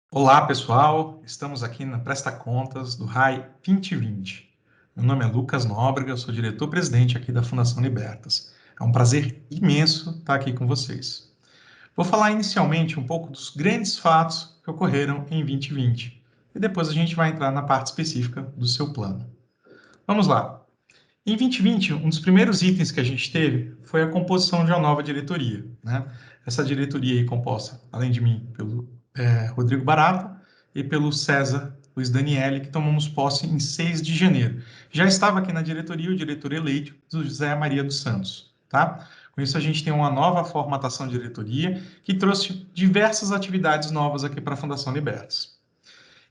Olá, pessoal. Estamos aqui na Presta Contas do RAI 2020. Meu nome é Lucas Nóbrega, eu sou diretor-presidente aqui da Fundação Libertas. É um prazer imenso estar aqui com vocês. Vou falar inicialmente um pouco dos grandes fatos que ocorreram em 2020 e depois a gente vai entrar na parte específica do seu plano. Vamos lá. Em 2020, um dos primeiros itens que a gente teve foi a composição de uma nova diretoria, né? Essa diretoria aí composta, além de mim, pelo Rodrigo Barata e pelo César Luiz Daniele, que tomamos posse em 6 de janeiro. Já estava aqui na diretoria o diretor eleito, José Maria dos Santos, tá? Com isso, a gente tem uma nova formatação de diretoria que trouxe diversas atividades novas aqui para a Fundação Libertas.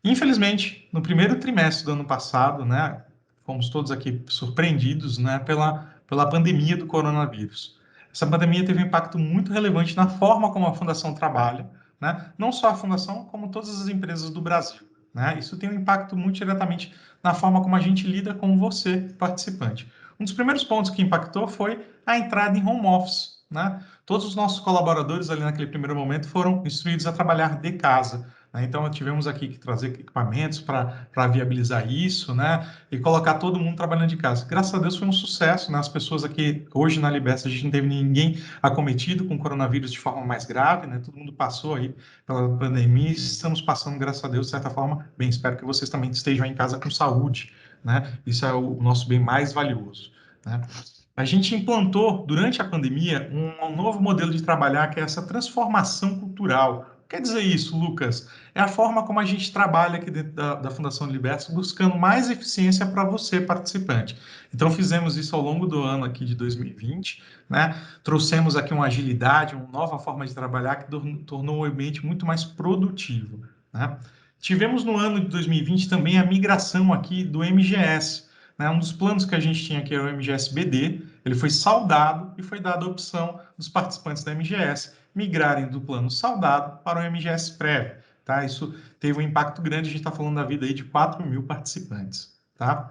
Infelizmente, no primeiro trimestre do ano passado, né, fomos todos aqui surpreendidos, né, pela pandemia do coronavírus. Essa pandemia teve um impacto muito relevante na forma como a Fundação trabalha, né, não só a Fundação, como todas as empresas do Brasil. Né? Isso tem um impacto muito diretamente na forma como a gente lida com você, participante. Um dos primeiros pontos que impactou foi a entrada em home office. Né? Todos os nossos colaboradores ali naquele primeiro momento foram instruídos a trabalhar de casa. Né? Então, tivemos aqui que trazer equipamentos para viabilizar isso, né? E colocar todo mundo trabalhando de casa. Graças a Deus foi um sucesso, né? As pessoas aqui, hoje na Libertas, a gente não teve ninguém acometido com coronavírus de forma mais grave, né? Todo mundo passou aí pela pandemia e estamos passando, graças a Deus, de certa forma, bem. Espero que vocês também estejam em casa com saúde, né? Isso é o nosso bem mais valioso, né? A gente implantou, durante a pandemia, um novo modelo de trabalhar, que é essa transformação cultural. Quer dizer isso, Lucas? É a forma como a gente trabalha aqui dentro da Fundação Libertas, buscando mais eficiência para você, participante. Então, fizemos isso ao longo do ano aqui de 2020, né? Trouxemos aqui uma agilidade, uma nova forma de trabalhar que tornou o ambiente muito mais produtivo, né? Tivemos no ano de 2020 também a migração aqui do MGS, né? Um dos planos que a gente tinha aqui era o MGS-BD, ele foi saudado e foi dada a opção dos participantes da MGS migrarem do plano saudado para o MGS Prévio. Tá? Isso teve um impacto grande, a gente está falando da vida aí de 4.000 participantes. Tá?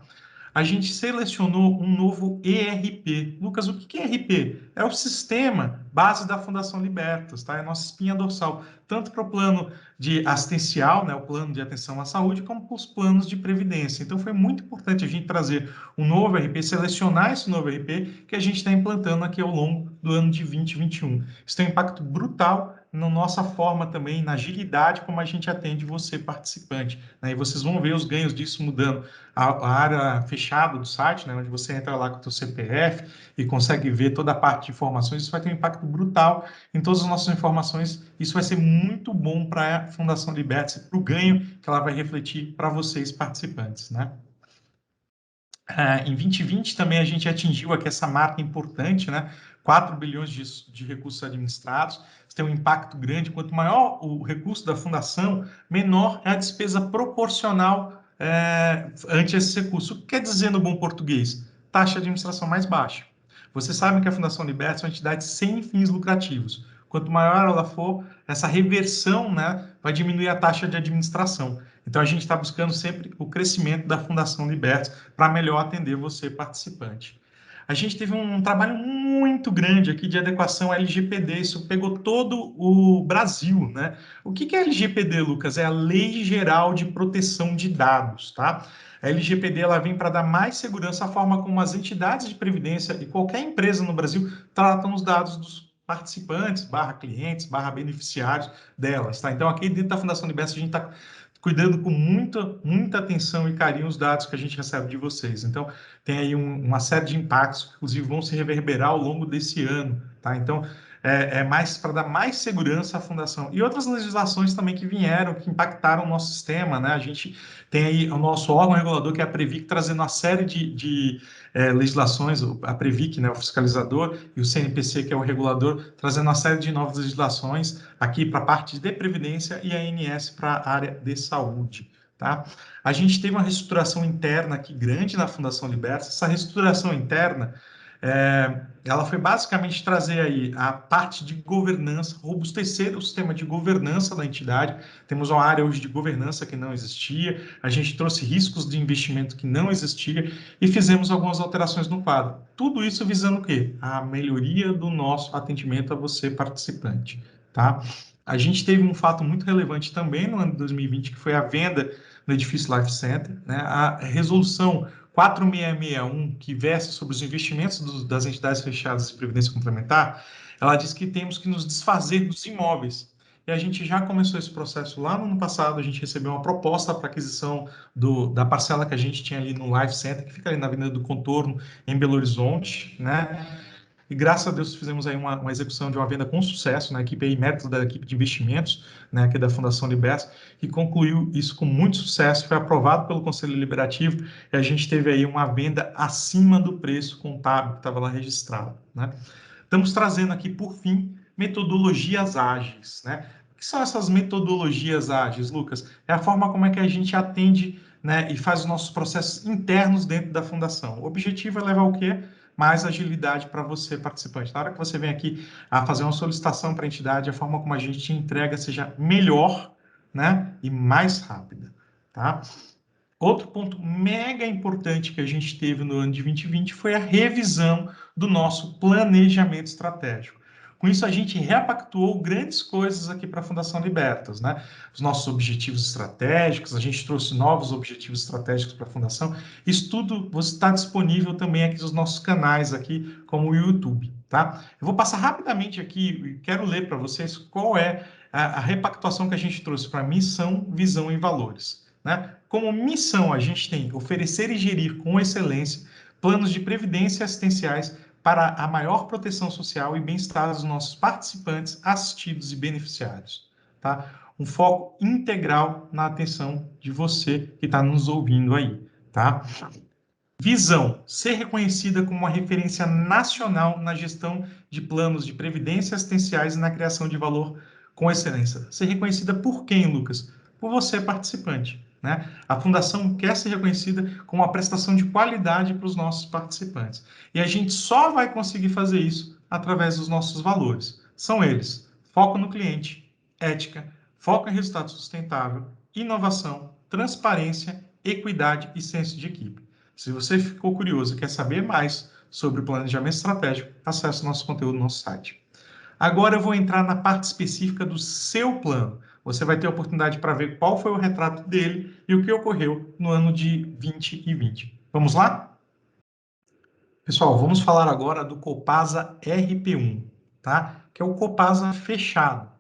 A gente selecionou um novo ERP. Lucas, o que é ERP? É o sistema base da Fundação Libertas, tá? É a nossa espinha dorsal, tanto para o plano de assistencial, né, o plano de atenção à saúde, como para os planos de previdência. Então, foi muito importante a gente trazer um novo ERP, selecionar esse novo ERP que a gente está implantando aqui ao longo do ano de 2021. Isso tem um impacto brutal na nossa forma também, na agilidade como a gente atende você, participante. Né? E vocês vão ver os ganhos disso mudando. A área fechada do site, né, onde você entra lá com o seu CPF e consegue ver toda a parte de informações, isso vai ter um impacto brutal em todas as nossas informações. Isso vai ser muito bom para a Fundação Libertas, para o ganho que ela vai refletir para vocês, participantes. Né? Em 2020 também a gente atingiu aqui essa marca importante, né? 4 bilhões de recursos administrados. Isso tem um impacto grande. Quanto maior o recurso da fundação, menor é a despesa proporcional ante esse recurso. O que quer dizer no bom português? Taxa de administração mais baixa. Você sabe que a Fundação Libertas é uma entidade sem fins lucrativos. Quanto maior ela for, essa reversão, né, vai diminuir a taxa de administração. Então, a gente está buscando sempre o crescimento da Fundação Libertas para melhor atender você, participante. A gente teve um trabalho muito grande aqui de adequação LGPD, isso pegou todo o Brasil, né? O que é LGPD, Lucas? É a Lei Geral de Proteção de Dados, tá? A LGPD ela vem para dar mais segurança à forma como as entidades de previdência e qualquer empresa no Brasil tratam os dados dos participantes, barra clientes, barra beneficiários delas, tá? Então, aqui dentro da Fundação Libertas, a gente está cuidando com muita atenção e carinho os dados que a gente recebe de vocês. Então, tem aí uma série de impactos que, inclusive, vão se reverberar ao longo desse ano, tá? Então, é mais para dar mais segurança à fundação. E outras legislações também que vieram, que impactaram o nosso sistema, né? A gente tem aí o nosso órgão regulador, que é a Previc, trazendo uma série de legislações, a Previc, né, o fiscalizador, e o CNPC, que é o regulador, trazendo uma série de novas legislações aqui para a parte de previdência e a ANS para a área de saúde. Tá? A gente teve uma reestruturação interna aqui grande na Fundação Libertas. Essa reestruturação interna, ela foi basicamente trazer aí a parte de governança, robustecer o sistema de governança da entidade. Temos uma área hoje de governança que não existia, a gente trouxe riscos de investimento que não existia e fizemos algumas alterações no quadro. Tudo isso visando o quê? A melhoria do nosso atendimento a você, participante. Tá? A gente teve um fato muito relevante também no ano de 2020, que foi a venda no edifício Life Center, né? A resolução 4661, que versa sobre os investimentos das entidades fechadas de previdência complementar, ela diz que temos que nos desfazer dos imóveis. E a gente já começou esse processo lá no ano passado, a gente recebeu uma proposta para aquisição da parcela que a gente tinha ali no Life Center, que fica ali na Avenida do Contorno, em Belo Horizonte, né? E graças a Deus fizemos aí uma execução de uma venda com sucesso na equipe aí, mérito da equipe de investimentos, né, aqui da Fundação Libertas, que concluiu isso com muito sucesso, foi aprovado pelo Conselho Deliberativo e a gente teve aí uma venda acima do preço contábil que estava lá registrado, né? Estamos trazendo aqui, por fim, metodologias ágeis, né? O que são essas metodologias ágeis, Lucas? É a forma como é que a gente atende, né, e faz os nossos processos internos dentro da fundação. O objetivo é levar o quê? Mais agilidade para você, participante. Na hora que você vem aqui a fazer uma solicitação para a entidade, a forma como a gente te entrega seja melhor, né, e mais rápida, tá? Outro ponto mega importante que a gente teve no ano de 2020 foi a revisão do nosso planejamento estratégico. Com isso, a gente repactuou grandes coisas aqui para a Fundação Libertas, né? Os nossos objetivos estratégicos, a gente trouxe novos objetivos estratégicos para a Fundação. Isso tudo está disponível também aqui nos nossos canais aqui, como o YouTube, tá? Eu vou passar rapidamente aqui e quero ler para vocês qual é a repactuação que a gente trouxe para missão, visão e valores, né? Como missão, a gente tem oferecer e gerir com excelência planos de previdência assistenciais para a maior proteção social e bem-estar dos nossos participantes, assistidos e beneficiários. Tá? Um foco integral na atenção de você que está nos ouvindo aí. Tá? Visão, ser reconhecida como uma referência nacional na gestão de planos de previdência assistenciais e na criação de valor com excelência. Ser reconhecida por quem, Lucas? Por você, participante. Né? A Fundação quer ser reconhecida com uma prestação de qualidade para os nossos participantes. E a gente só vai conseguir fazer isso através dos nossos valores. São eles: foco no cliente, ética, foco em resultado sustentável, inovação, transparência, equidade e senso de equipe. Se você ficou curioso e quer saber mais sobre o planejamento estratégico, acesse o nosso conteúdo no nosso site. Agora eu vou entrar na parte específica do seu plano. Você vai ter a oportunidade para ver qual foi o retrato dele e o que ocorreu no ano de 2020. Vamos lá? Pessoal, vamos falar agora do Copasa RP1, tá? Que é o Copasa fechado.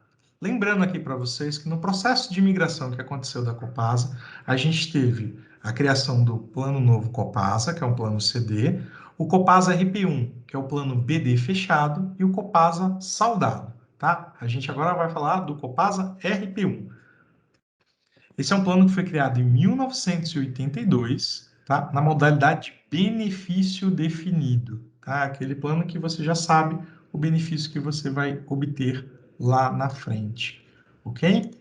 Lembrando aqui para vocês que no processo de migração que aconteceu da Copasa, a gente teve a criação do Plano Novo Copasa, que é um plano CD, o Copasa RP1, que é o plano BD fechado, e o Copasa Saudado, tá? A gente agora vai falar do Copasa RP1. Esse é um plano que foi criado em 1982, tá? Na modalidade benefício definido, tá? Aquele plano que você já sabe o benefício que você vai obter lá na frente, ok?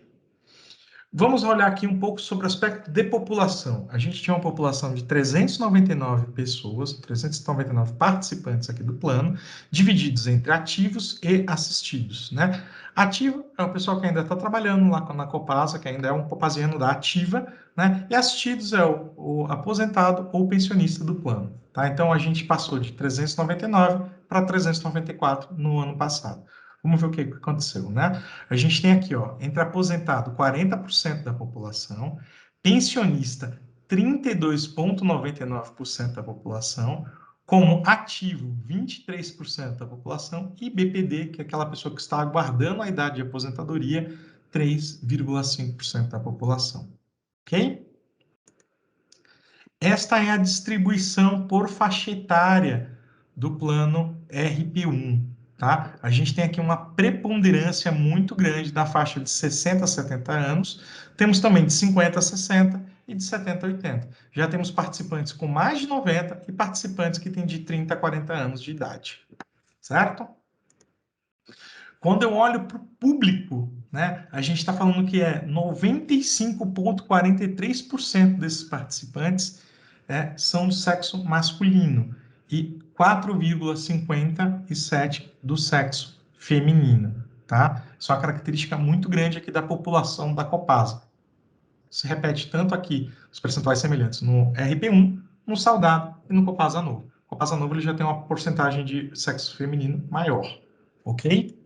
Vamos olhar aqui um pouco sobre o aspecto de população. A gente tinha uma população de 399 pessoas, 399 participantes aqui do plano, divididos entre ativos e assistidos, né? Ativo é o pessoal que ainda está trabalhando lá na Copasa, que ainda é um copasiano da ativa, né? E assistidos é o aposentado ou pensionista do plano, tá? Então, a gente passou de 399 para 394 no ano passado. Vamos ver o que aconteceu, né? A gente tem aqui, ó, entre aposentado, 40% da população, pensionista, 32,99% da população, como ativo, 23% da população, e BPD, que é aquela pessoa que está aguardando a idade de aposentadoria, 3,5% da população. Ok? Esta é a distribuição por faixa etária do plano RP1, tá? A gente tem aqui uma preponderância muito grande da faixa de 60 a 70 anos, temos também de 50 a 60 e de 70 a 80. Já temos participantes com mais de 90 e participantes que têm de 30 a 40 anos de idade, certo? Quando eu olho para o público, né, a gente está falando que é 95,43% desses participantes são do sexo masculino e 4,57% do sexo feminino, tá? Isso é uma característica muito grande aqui da população da Copasa. Se repete tanto aqui os percentuais semelhantes no RP1, no Saudado e no Copasa Novo. O Copasa Novo ele já tem uma porcentagem de sexo feminino maior, ok?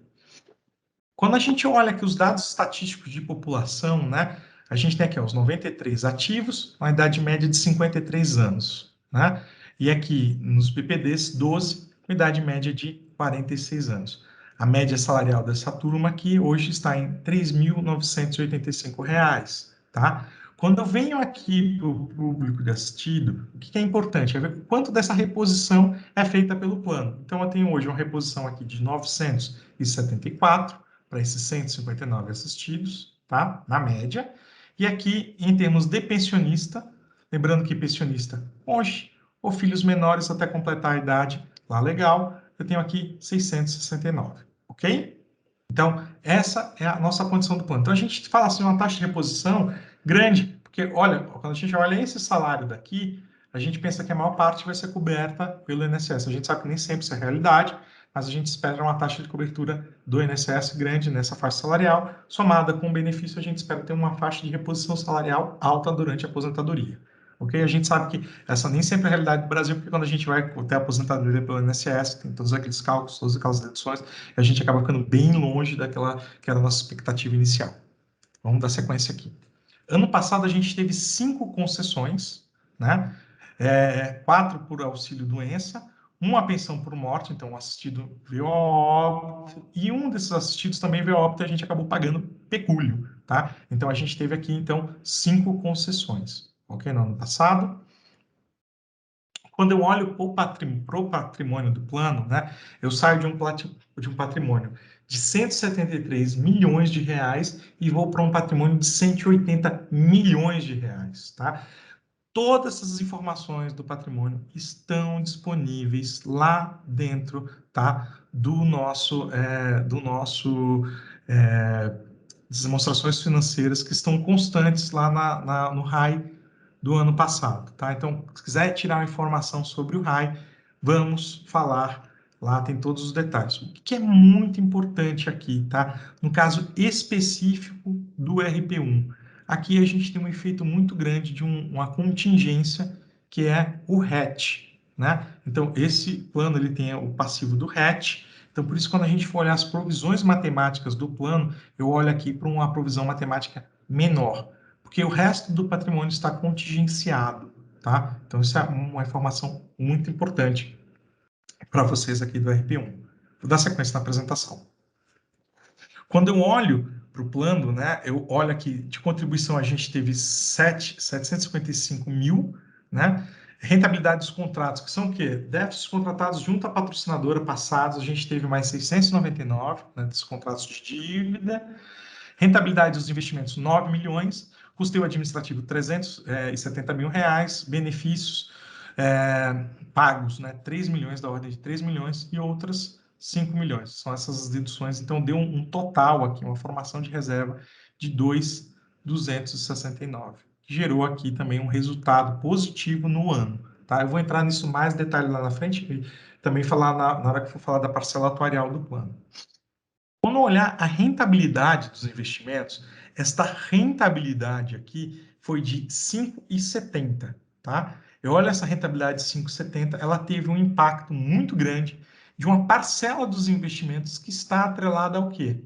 Quando a gente olha aqui os dados estatísticos de população, né, a gente tem aqui ó, os 93 ativos, uma idade média de 53 anos, né? E aqui nos PPDs, 12, com idade média de 46 anos. A média salarial dessa turma aqui hoje está em R$ 3.985, tá? Quando eu venho aqui para o público de assistido, o que é importante? É ver quanto dessa reposição é feita pelo plano. Então, eu tenho hoje uma reposição aqui de 974 para esses 159 assistidos, tá? Na média. E aqui, em termos de pensionista, lembrando que pensionista hoje, ou filhos menores até completar a idade, lá legal, eu tenho aqui 669, ok? Então, essa é a nossa condição do plano. Então, a gente fala assim, uma taxa de reposição grande, porque, olha, quando a gente olha esse salário daqui, a gente pensa que a maior parte vai ser coberta pelo INSS. A gente sabe que nem sempre isso é realidade, mas a gente espera uma taxa de cobertura do INSS grande nessa faixa salarial, somada com o benefício, a gente espera ter uma faixa de reposição salarial alta durante a aposentadoria. Ok? A gente sabe que essa nem sempre é a realidade do Brasil, porque quando a gente vai ter a aposentadoria pelo INSS, tem todos aqueles cálculos, todas aquelas deduções, a gente acaba ficando bem longe daquela que era a nossa expectativa inicial. Vamos dar sequência aqui. Ano passado a gente teve 5 concessões, né? 4 por auxílio doença, uma pensão por morte, então o assistido veio a óbito, e um desses assistidos também veio a óbito e a gente acabou pagando pecúlio, tá? Então a gente teve aqui então 5 concessões, ok? No ano passado. Quando eu olho para o patrimônio do plano, né, eu saio de um patrimônio de 173 milhões de reais e vou para um patrimônio de 180 milhões de reais, tá? Todas essas informações do patrimônio estão disponíveis lá dentro, tá? É, das demonstrações financeiras que estão constantes lá no RAI do ano passado, tá? Então, se quiser tirar uma informação sobre o RAI, vamos falar lá, tem todos os detalhes. O que é muito importante aqui, tá? No caso específico do RP1, aqui a gente tem um efeito muito grande de uma contingência que é o RET, né? Então, esse plano ele tem o passivo do RET. Então, por isso, quando a gente for olhar as provisões matemáticas do plano, eu olho aqui para uma provisão matemática menor, porque o resto do patrimônio está contingenciado, tá? Então, isso é uma informação muito importante para vocês aqui do RP1. Vou dar sequência na apresentação. Quando eu olho para o plano, né, eu olho aqui, de contribuição a gente teve 755 mil, né? Rentabilidade dos contratos, que são o quê? Déficits contratados junto à patrocinadora passados, a gente teve mais 699, né, desses contratos de dívida. Rentabilidade dos investimentos, 9 milhões. Custeio administrativo, 370 mil reais. Benefícios pagos, né, 3 milhões, da ordem de 3 milhões. E outras 5 milhões. São essas deduções. Então, deu um total aqui, uma formação de reserva de 2.269. Que gerou aqui também um resultado positivo no ano. Tá? Eu vou entrar nisso mais detalhe lá na frente e também falar na hora que for falar da parcela atuarial do plano. Quando olhar a rentabilidade dos investimentos, esta rentabilidade aqui foi de 5,70, tá? Eu olho essa rentabilidade de 5,70, ela teve um impacto muito grande de uma parcela dos investimentos que está atrelada ao quê?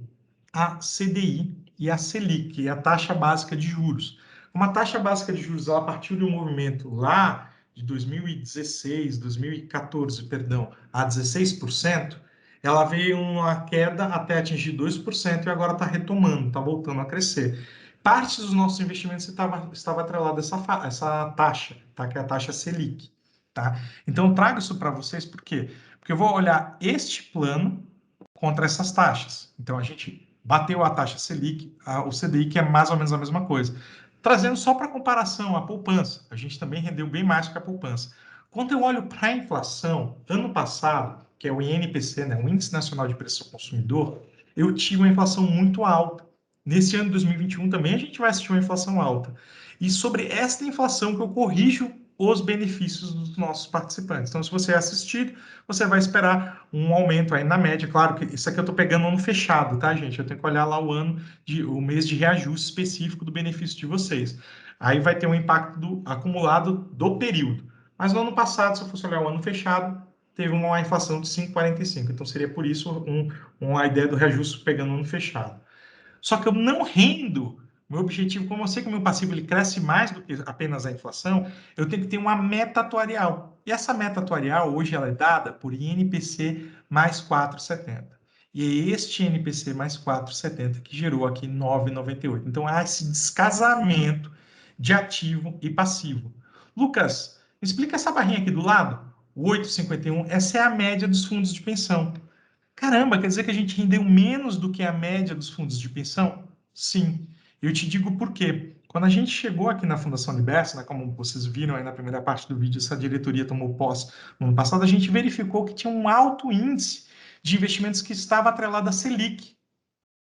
A CDI e a Selic, que é a taxa básica de juros. Uma taxa básica de juros, ela partiu de um movimento lá de 2016, 2014, perdão, a 16%, ela veio uma queda até atingir 2% e agora está retomando, está voltando a crescer. Parte dos nossos investimentos estava atrelada a essa taxa, tá? Que é a taxa Selic. Tá? Então, eu trago isso para vocês, por quê? Porque eu vou olhar este plano contra essas taxas. Então, a gente bateu a taxa Selic, o CDI, que é mais ou menos a mesma coisa. Trazendo só para comparação a poupança, a gente também rendeu bem mais que a poupança. Quando eu olho para a inflação, ano passado, que é o INPC, né, o Índice Nacional de Preço ao Consumidor, eu tive uma inflação muito alta. Nesse ano de 2021 também a gente vai assistir uma inflação alta. E sobre esta inflação que eu corrijo os benefícios dos nossos participantes. Então, se você é assistido, você vai esperar um aumento aí na média. Claro que isso aqui eu estou pegando ano fechado, tá, gente? Eu tenho que olhar lá o mês de reajuste específico do benefício de vocês. Aí vai ter um impacto acumulado do período. Mas no ano passado, se eu fosse olhar o ano fechado, teve uma inflação de 5,45. Então, seria por isso uma ideia do reajuste pegando no fechado. Só que eu não rendo. Meu objetivo, como eu sei que o meu passivo ele cresce mais do que apenas a inflação, eu tenho que ter uma meta atuarial. E essa meta atuarial, hoje, ela é dada por INPC mais 4,70. E é este INPC mais 4,70 que gerou aqui 9,98. Então, há esse descasamento de ativo e passivo. Lucas, explica essa barrinha aqui do lado. O 8,51, essa é a média dos fundos de pensão. Caramba, quer dizer que a gente rendeu menos do que a média dos fundos de pensão? Sim. Eu te digo por quê. Quando a gente chegou aqui na Fundação Liberta, né, como vocês viram aí na primeira parte do vídeo, essa diretoria tomou posse no ano passado, a gente verificou que tinha um alto índice de investimentos que estava atrelado à Selic.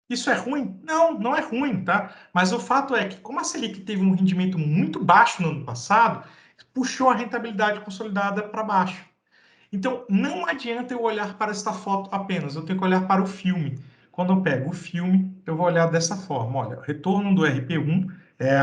Isso é ruim? Não, não é ruim, tá? Mas o fato é que, como a Selic teve um rendimento muito baixo no ano passado, puxou a rentabilidade consolidada para baixo. Então, não adianta eu olhar para esta foto apenas, eu tenho que olhar para o filme. Quando eu pego o filme, eu vou olhar dessa forma. Olha, o retorno do RP1 é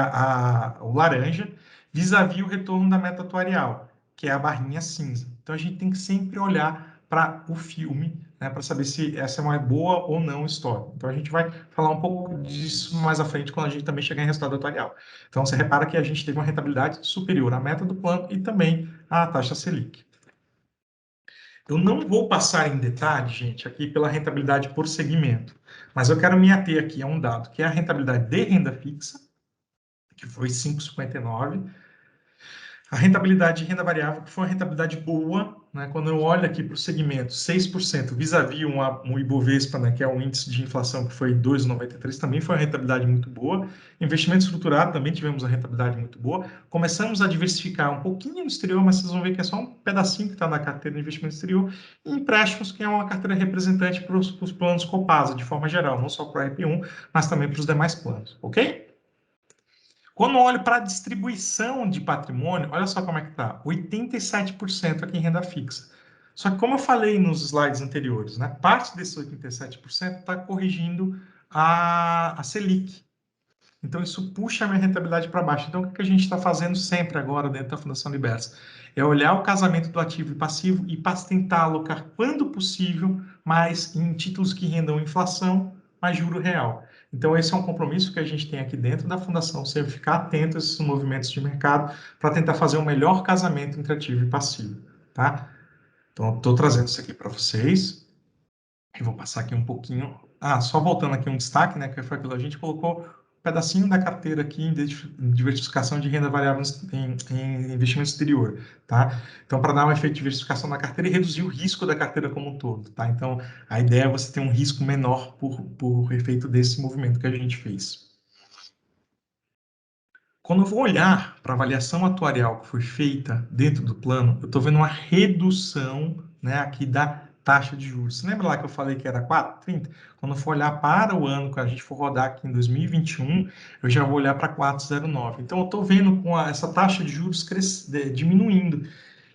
o laranja, vis-à-vis o retorno da meta atuarial, que é a barrinha cinza. Então, a gente tem que sempre olhar para o filme, né, para saber se essa é uma boa ou não história. Então, a gente vai falar um pouco disso mais à frente, quando a gente também chegar em resultado atuarial. Então, você repara que a gente teve uma rentabilidade superior à meta do plano e também à taxa Selic. Eu não vou passar em detalhe, gente, aqui pela rentabilidade por segmento, mas eu quero me ater aqui a um dado, que é a rentabilidade de renda fixa, que foi 5,59, a rentabilidade de renda variável, que foi uma rentabilidade boa, né? Quando eu olho aqui para o segmento, 6% vis-à-vis um Ibovespa, né, que é o índice de inflação, que foi 2,93, também foi uma rentabilidade muito boa. Investimento estruturado, também tivemos uma rentabilidade muito boa. Começamos a diversificar um pouquinho no exterior, mas vocês vão ver que é só um pedacinho que está na carteira de investimento exterior. E empréstimos, que é uma carteira representante para os planos Copasa, de forma geral, não só para o RP1, mas também para os demais planos, ok? Quando eu olho para a distribuição de patrimônio, olha só como é que está. 87% aqui em renda fixa. Só que como eu falei nos slides anteriores, né, parte desses 87% está corrigindo a Selic. Então, isso puxa a minha rentabilidade para baixo. Então, o que a gente está fazendo sempre agora dentro da Fundação Liberta? É olhar o casamento do ativo e passivo e tentar alocar, quando possível, mais em títulos que rendam inflação, mais juro real. Então, esse é um compromisso que a gente tem aqui dentro da Fundação, sempre ficar atento a esses movimentos de mercado para tentar fazer o melhor casamento entre ativo e passivo, tá? Então, estou trazendo isso aqui para vocês. Eu vou passar aqui um pouquinho. Ah, só voltando aqui um destaque, né? Que foi aquilo, a gente colocou um pedacinho da carteira aqui em diversificação de renda variável em investimento exterior, tá? Então, para dar um efeito de diversificação na carteira e reduzir o risco da carteira como um todo, tá? Então, a ideia é você ter um risco menor por efeito desse movimento que a gente fez. Quando eu vou olhar para a avaliação atuarial que foi feita dentro do plano, eu estou vendo uma redução, né, aqui da taxa de juros. Você lembra lá que eu falei que era 4,30? Quando eu for olhar para o ano que a gente for rodar aqui em 2021, eu já vou olhar para 4,09. Então, eu estou vendo com essa taxa de juros diminuindo.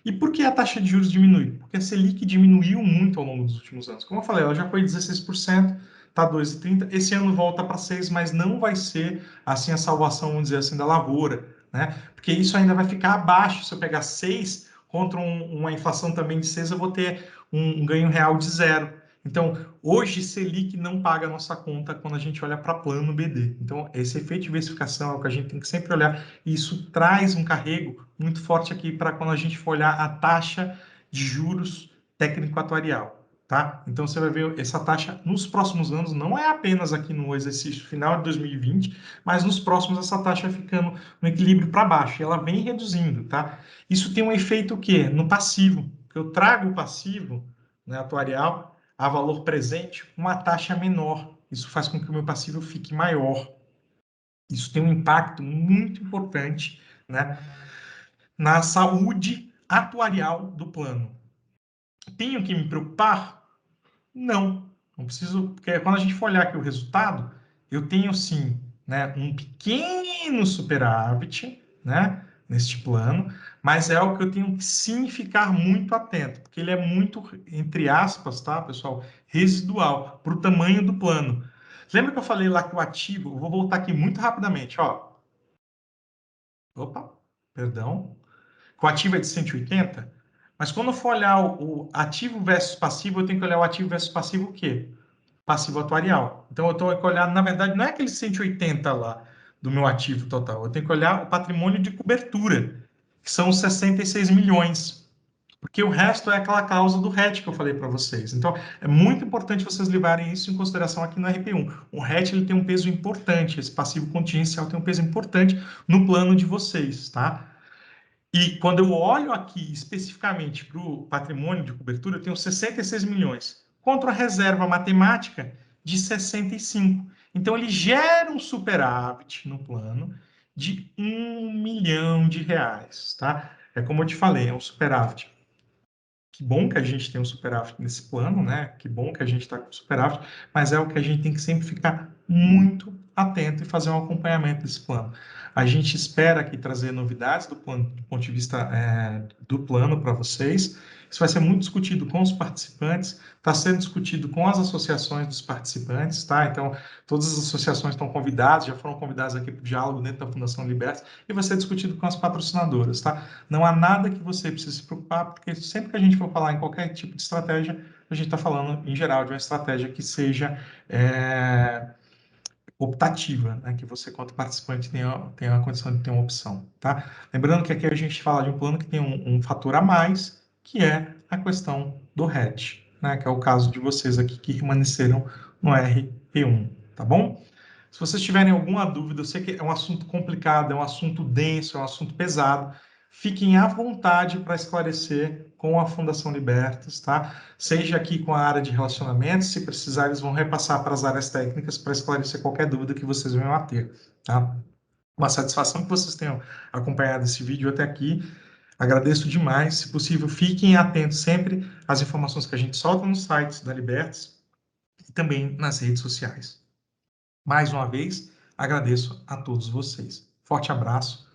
E por que a taxa de juros diminui? Porque a Selic diminuiu muito ao longo dos últimos anos. Como eu falei, ela já foi 16%, está 2,30%. Esse ano volta para 6%, mas não vai ser assim a salvação, vamos dizer assim, da lavoura, né? Porque isso ainda vai ficar abaixo. Se eu pegar 6 contra uma inflação também de 6, eu vou ter um ganho real de 0. Então, hoje, Selic não paga a nossa conta quando a gente olha para plano BD. Então, esse efeito de diversificação é o que a gente tem que sempre olhar, e isso traz um carrego muito forte aqui para quando a gente for olhar a taxa de juros técnico-atuarial. Tá? Então, você vai ver essa taxa nos próximos anos, não é apenas aqui no exercício final de 2020, mas nos próximos essa taxa ficando no equilíbrio para baixo, e ela vem reduzindo. Tá? Isso tem um efeito o quê? No passivo, que eu trago o passivo, né, atuarial a valor presente, uma taxa menor. Isso faz com que o meu passivo fique maior. Isso tem um impacto muito importante, né, na saúde atuarial do plano. Tenho que me preocupar? Não. Não preciso, porque quando a gente for olhar aqui o resultado, eu tenho sim, né, um pequeno superávit, né, neste plano, mas é algo que eu tenho que sim ficar muito atento, porque ele é muito, entre aspas, tá, pessoal, residual para o tamanho do plano. Lembra que eu falei lá que o ativo, eu vou voltar aqui muito rapidamente, ó. Opa, perdão. Que o ativo é de 180, Mas quando eu for olhar o ativo versus passivo, eu tenho que olhar o ativo versus passivo o quê? Passivo atuarial. Então, eu tenho que olhar, na verdade, não é aquele 180 lá do meu ativo total. Eu tenho que olhar o patrimônio de cobertura, que são os 66 milhões. Porque o resto é aquela causa do RET que eu falei para vocês. Então, é muito importante vocês levarem isso em consideração aqui no RP1. O RET ele tem um peso importante, esse passivo contingencial tem um peso importante no plano de vocês, tá? E quando eu olho aqui especificamente para o patrimônio de cobertura, eu tenho 66 milhões contra a reserva matemática de 65. Então, ele gera um superávit no plano de R$ 1 milhão, tá? É como eu te falei, é um superávit. Que bom que a gente tem um superávit nesse plano, né? Que bom que a gente está com superávit, mas é o que a gente tem que sempre ficar muito atento e fazer um acompanhamento desse plano. A gente espera aqui trazer novidades do plano, do ponto de vista do plano para vocês. Isso vai ser muito discutido com os participantes, está sendo discutido com as associações dos participantes, tá? Então, todas as associações estão convidadas, já foram convidadas aqui para o diálogo dentro da Fundação Libertas, e vai ser discutido com as patrocinadoras, tá? Não há nada que você precise se preocupar, porque sempre que a gente for falar em qualquer tipo de estratégia, a gente está falando, em geral, de uma estratégia que seja optativa, né? Que você, quanto participante, tenha a condição de ter uma opção, tá? Lembrando que aqui a gente fala de um plano que tem um fator a mais, que é a questão do hedge, né? Que é o caso de vocês aqui que permaneceram no RP1, tá bom? Se vocês tiverem alguma dúvida, eu sei que é um assunto complicado, é um assunto denso, é um assunto pesado, fiquem à vontade para esclarecer com a Fundação Libertas, tá? Seja aqui com a área de relacionamentos, se precisar, eles vão repassar para as áreas técnicas para esclarecer qualquer dúvida que vocês venham a ter, tá? Uma satisfação que vocês tenham acompanhado esse vídeo até aqui. Agradeço demais. Se possível, fiquem atentos sempre às informações que a gente solta nos sites da Libertas e também nas redes sociais. Mais uma vez, agradeço a todos vocês. Forte abraço